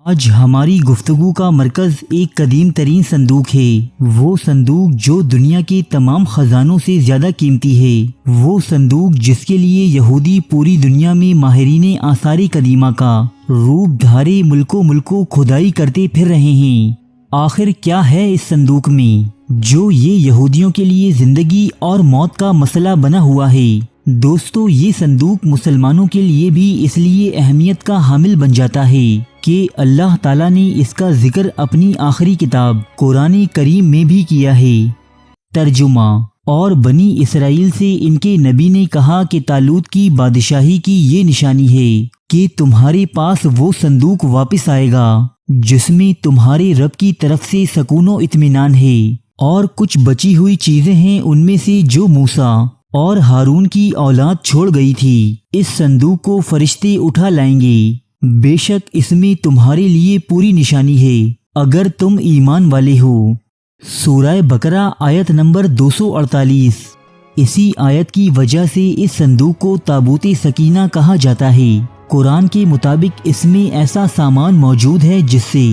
آج ہماری گفتگو کا مرکز ایک قدیم ترین صندوق ہے، وہ صندوق جو دنیا کے تمام خزانوں سے زیادہ قیمتی ہے، وہ صندوق جس کے لیے یہودی پوری دنیا میں ماہرین آثار قدیمہ کا روپ دھارے ملکوں کھدائی کرتے پھر رہے ہیں۔ آخر کیا ہے اس صندوق میں جو یہ یہودیوں کے لیے زندگی اور موت کا مسئلہ بنا ہوا ہے؟ دوستو، یہ صندوق مسلمانوں کے لیے بھی اس لیے اہمیت کا حامل بن جاتا ہے کہ اللہ تعالیٰ نے اس کا ذکر اپنی آخری کتاب قرآن کریم میں بھی کیا ہے۔ ترجمہ: اور بنی اسرائیل سے ان کے نبی نے کہا کہ طالوت کی بادشاہی کی یہ نشانی ہے کہ تمہارے پاس وہ صندوق واپس آئے گا جس میں تمہارے رب کی طرف سے سکون و اطمینان ہے، اور کچھ بچی ہوئی چیزیں ہیں ان میں سے جو موسیٰ اور ہارون کی اولاد چھوڑ گئی تھی۔ اس صندوق کو فرشتے اٹھا لائیں گے، بے شک اس میں تمہارے لیے پوری نشانی ہے اگر تم ایمان والے ہو۔ سورہ بقرہ آیت نمبر 248۔ اسی آیت کی وجہ سے اس صندوق کو تابوت سکینہ کہا جاتا ہے۔ قرآن کے مطابق اس میں ایسا سامان موجود ہے جس سے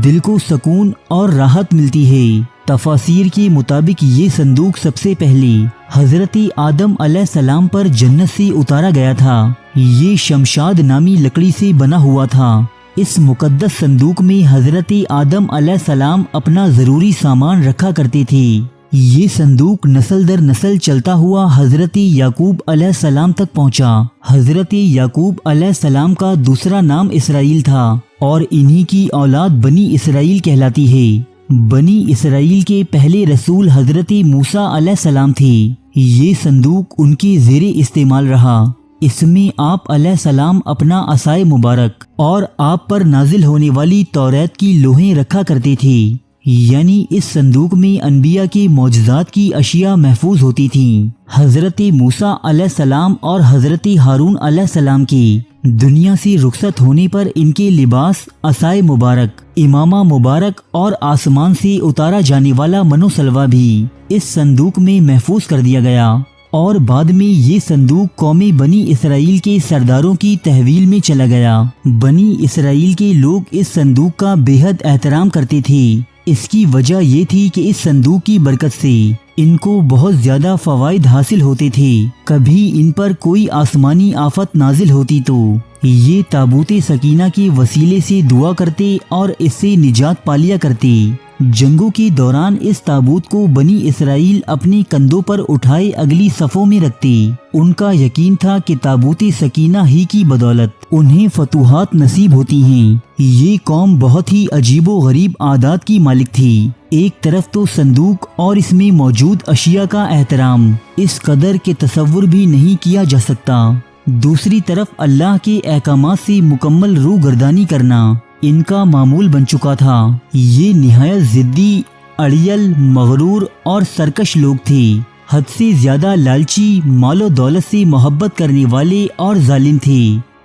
دل کو سکون اور راحت ملتی ہے۔ تفاسیر کے مطابق یہ صندوق سب سے پہلے حضرت آدم علیہ السلام پر جنت سے اتارا گیا تھا۔ یہ شمشاد نامی لکڑی سے بنا ہوا تھا۔ اس مقدس صندوق میں حضرت آدم علیہ السلام اپنا ضروری سامان رکھا کرتے تھے۔ یہ صندوق نسل در نسل چلتا ہوا حضرت یعقوب علیہ السلام تک پہنچا۔ حضرت یعقوب علیہ السلام کا دوسرا نام اسرائیل تھا اور انہی کی اولاد بنی اسرائیل کہلاتی ہے۔ بنی اسرائیل کے پہلے رسول حضرت موسیٰ علیہ السلام تھے۔ یہ صندوق ان کے زیر استعمال رہا۔ اس میں آپ علیہ السلام اپنا عصائے مبارک اور آپ پر نازل ہونے والی توریت کی لوحیں رکھا کرتے تھے، یعنی اس صندوق میں انبیاء کے معجزات کی اشیاء محفوظ ہوتی تھیں۔ حضرت موسیٰ علیہ السلام اور حضرت ہارون علیہ السلام کے دنیا سے رخصت ہونے پر ان کے لباس، عصائے مبارک، امامہ مبارک اور آسمان سے اتارا جانے والا من و سلوہ بھی اس صندوق میں محفوظ کر دیا گیا، اور بعد میں یہ صندوق قوم بنی اسرائیل کے سرداروں کی تحویل میں چلا گیا۔ بنی اسرائیل کے لوگ اس صندوق کا بے حد احترام کرتے تھے۔ اس کی وجہ یہ تھی کہ اس صندوق کی برکت سے ان کو بہت زیادہ فوائد حاصل ہوتے تھے۔ کبھی ان پر کوئی آسمانی آفت نازل ہوتی تو یہ تابوت سکینہ کے وسیلے سے دعا کرتے اور اس سے نجات پا لیا کرتے۔ جنگوں کے دوران اس تابوت کو بنی اسرائیل اپنے کندھوں پر اٹھائے اگلی صفوں میں رکھتے۔ ان کا یقین تھا کہ تابوت سکینہ ہی کی بدولت انہیں فتوحات نصیب ہوتی ہیں۔ یہ قوم بہت ہی عجیب و غریب عادات کی مالک تھی۔ ایک طرف تو صندوق اور اس میں موجود اشیاء کا احترام اس قدر کہ تصور بھی نہیں کیا جا سکتا، دوسری طرف اللہ کے احکامات سے مکمل روگردانی کرنا ان کا معمول بن چکا تھا۔ یہ نہایت ضدی، اڑیل، مغرور اور سرکش لوگ تھے، حد سے زیادہ لالچی، مال و دولت سے محبت کرنے والے اور ظالم تھے۔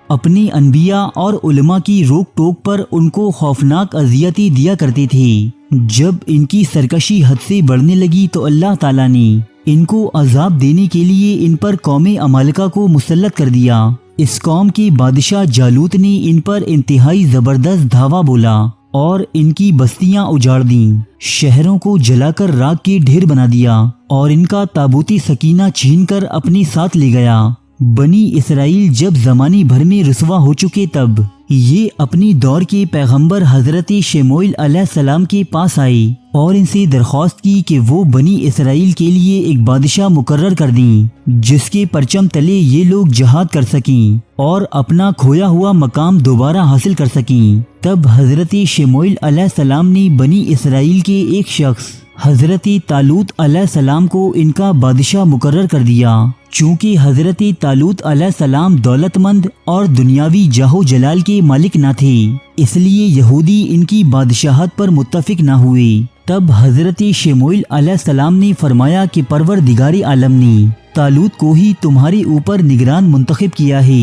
اپنے انبیاء اور علماء کی روک ٹوک پر ان کو خوفناک اذیتیں دیا کرتے تھے۔ جب ان کی سرکشی حد سے بڑھنے لگی تو اللہ تعالیٰ نے ان کو عذاب دینے کے لیے ان پر قوم عمالقہ کو مسلط کر دیا۔ اس قوم کے بادشاہ جالوت نے ان پر انتہائی زبردست دھاوا بولا اور ان کی بستیاں اجاڑ دیں، شہروں کو جلا کر راکھ کے ڈھیر بنا دیا اور ان کا تابوت سکینہ چھین کر اپنے ساتھ لے گیا۔ بنی اسرائیل جب زمانے بھر میں رسوا ہو چکے تب یہ اپنی دور کے پیغمبر حضرت شموئیل علیہ السلام کے پاس آئے اور ان سے درخواست کی کہ وہ بنی اسرائیل کے لیے ایک بادشاہ مقرر کر دیں جس کے پرچم تلے یہ لوگ جہاد کر سکیں اور اپنا کھویا ہوا مقام دوبارہ حاصل کر سکیں۔ تب حضرت شموئیل علیہ السلام نے بنی اسرائیل کے ایک شخص حضرت طالوت علیہ السلام کو ان کا بادشاہ مقرر کر دیا۔ چونکہ حضرت طالوت علیہ السلام دولت مند اور دنیاوی جاہ و جلال کے مالک نہ تھے، اس لیے یہودی ان کی بادشاہت پر متفق نہ ہوئے۔ تب حضرت شموئیل علیہ السلام نے فرمایا کہ پروردگار عالم نے طالوت کو ہی تمہارے اوپر نگران منتخب کیا ہے،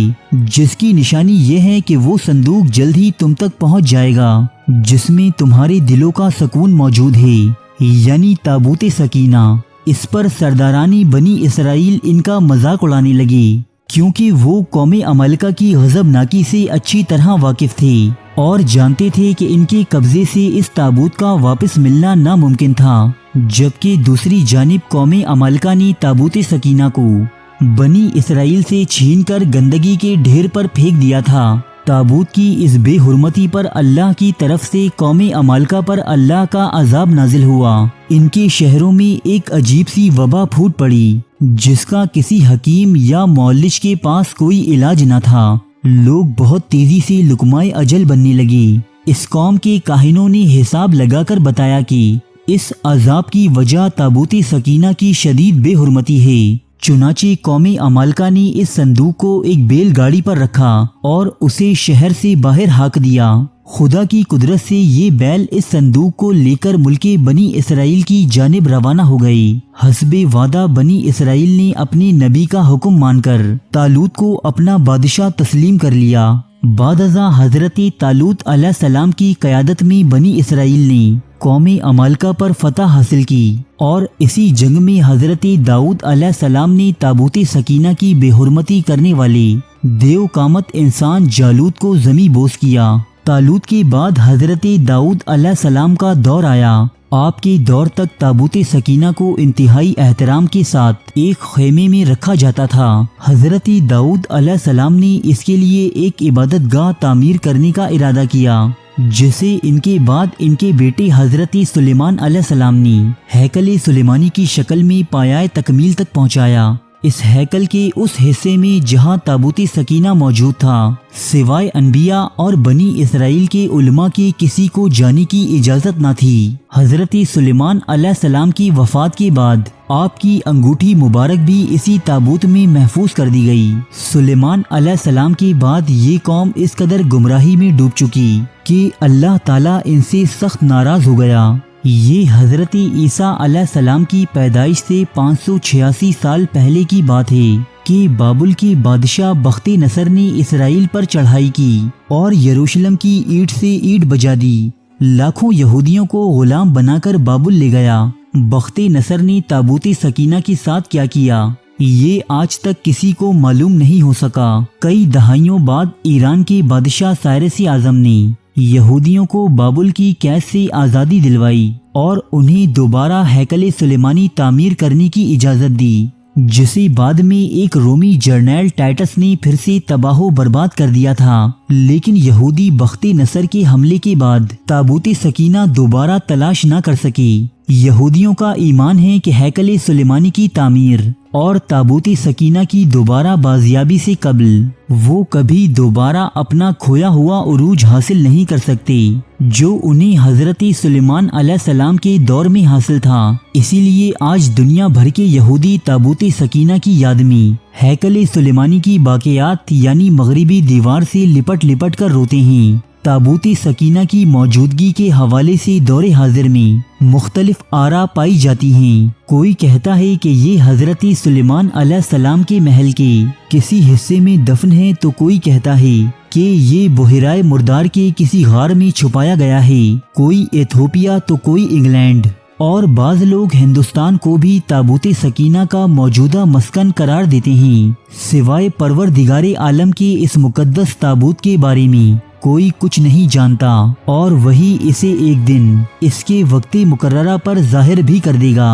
جس کی نشانی یہ ہے کہ وہ صندوق جلد ہی تم تک پہنچ جائے گا جس میں تمہارے دلوں کا سکون موجود ہے، یعنی تابوت سکینہ۔ اس پر سرداران بنی اسرائیل ان کا مذاق اڑانے لگے، کیونکہ وہ قوم عمالقہ کی غضبناکی سے اچھی طرح واقف تھے۔ اور جانتے تھے کہ ان کے قبضے سے اس تابوت کا واپس ملنا ناممکن تھا، جبکہ دوسری جانب قوم عمالقہ نے تابوت سکینہ کو بنی اسرائیل سے چھین کر گندگی کے ڈھیر پر پھینک دیا تھا۔ تابوت کی اس بے حرمتی پر اللہ کی طرف سے قوم عمالقہ پر اللہ کا عذاب نازل ہوا۔ ان کے شہروں میں ایک عجیب سی وبا پھوٹ پڑی جس کا کسی حکیم یا معالج کے پاس کوئی علاج نہ تھا۔ لوگ بہت تیزی سے لقمۂ اجل بننے لگے۔ اس قوم کے کاہنوں نے حساب لگا کر بتایا کہ اس عذاب کی وجہ تابوت سکینہ کی شدید بے حرمتی ہے۔ چنانچہ قوم عمالقہ نے اس صندوق کو ایک بیل گاڑی پر رکھا اور اسے شہر سے باہر ہاک دیا۔ خدا کی قدرت سے یہ بیل اس صندوق کو لے کر ملک بنی اسرائیل کی جانب روانہ ہو گئی۔ حسب وعدہ بنی اسرائیل نے اپنے نبی کا حکم مان کر طالوت کو اپنا بادشاہ تسلیم کر لیا۔ بعد ازاں حضرت طالوت علیہ السلام کی قیادت میں بنی اسرائیل نے قوم عمالقہ پر فتح حاصل کی، اور اسی جنگ میں حضرت داؤد علیہ السلام نے تابوت سکینہ کی بے حرمتی کرنے والے دیو کامت انسان جالوت کو زمیں بوس کیا۔ طالوت کے بعد حضرت داؤد علیہ السلام کا دور آیا۔ آپ کے دور تک تابوت سکینہ کو انتہائی احترام کے ساتھ ایک خیمے میں رکھا جاتا تھا۔ حضرت داؤد علیہ السلام نے اس کے لیے ایک عبادت گاہ تعمیر کرنے کا ارادہ کیا، جسے ان کے بعد ان کے بیٹے حضرت سلیمان علیہ السلام نے ہیکل سلیمانی کی شکل میں پایۂ تکمیل تک پہنچایا۔ اس ہیکل کے اس حصے میں جہاں تابوت سکینہ موجود تھا، سوائے انبیاء اور بنی اسرائیل کے علماء کے کسی کو جانے کی اجازت نہ تھی۔ حضرت سلیمان علیہ السلام کی وفات کے بعد آپ کی انگوٹھی مبارک بھی اسی تابوت میں محفوظ کر دی گئی۔ سلیمان علیہ السلام کے بعد یہ قوم اس قدر گمراہی میں ڈوب چکی کہ اللہ تعالیٰ ان سے سخت ناراض ہو گیا۔ یہ حضرت عیسیٰ علیہ السلام کی پیدائش سے 586 سال پہلے کی بات ہے کہ بابل کے بادشاہ بخت نصر نے اسرائیل پر چڑھائی کی اور یروشلم کی اینٹ سے اینٹ بجا دی۔ لاکھوں یہودیوں کو غلام بنا کر بابل لے گیا۔ بخت نصر نے تابوت سکینہ کے ساتھ کیا کیا، یہ آج تک کسی کو معلوم نہیں ہو سکا۔ کئی دہائیوں بعد ایران کے بادشاہ سائرس اعظم نے یہودیوں کو بابل کی قید سے آزادی دلوائی اور انہیں دوبارہ ہیکل سلیمانی تعمیر کرنے کی اجازت دی، جسے بعد میں ایک رومی جرنیل ٹائٹس نے پھر سے تباہ و برباد کر دیا تھا۔ لیکن یہودی بخت نصر کے حملے کے بعد تابوت سکینہ دوبارہ تلاش نہ کر سکے۔ یہودیوں کا ایمان ہے کہ ہیکل سلیمانی کی تعمیر اور تابوت سکینہ کی دوبارہ بازیابی سے قبل وہ کبھی دوبارہ اپنا کھویا ہوا عروج حاصل نہیں کر سکتے جو انہیں حضرت سلیمان علیہ السلام کے دور میں حاصل تھا۔ اسی لیے آج دنیا بھر کے یہودی تابوت سکینہ کی یاد میں ہیکل سلیمانی کی باقیات یعنی مغربی دیوار سے لپٹ لپٹ کر روتے ہیں۔ تابوت سکینہ کی موجودگی کے حوالے سے دور حاضر میں مختلف آراء پائی جاتی ہیں۔ کوئی کہتا ہے کہ یہ حضرت سلیمان علیہ السلام کے محل کے کسی حصے میں دفن ہے، تو کوئی کہتا ہے کہ یہ بحیرہ مردار کے کسی غار میں چھپایا گیا ہے، کوئی ایتھوپیا تو کوئی انگلینڈ، اور بعض لوگ ہندوستان کو بھی تابوت سکینہ کا موجودہ مسکن قرار دیتے ہیں۔ سوائے پروردگار عالم کے اس مقدس تابوت کے بارے میں کوئی کچھ نہیں جانتا، اور وہی اسے ایک دن اس کے وقت مقررہ پر ظاہر بھی کر دے گا۔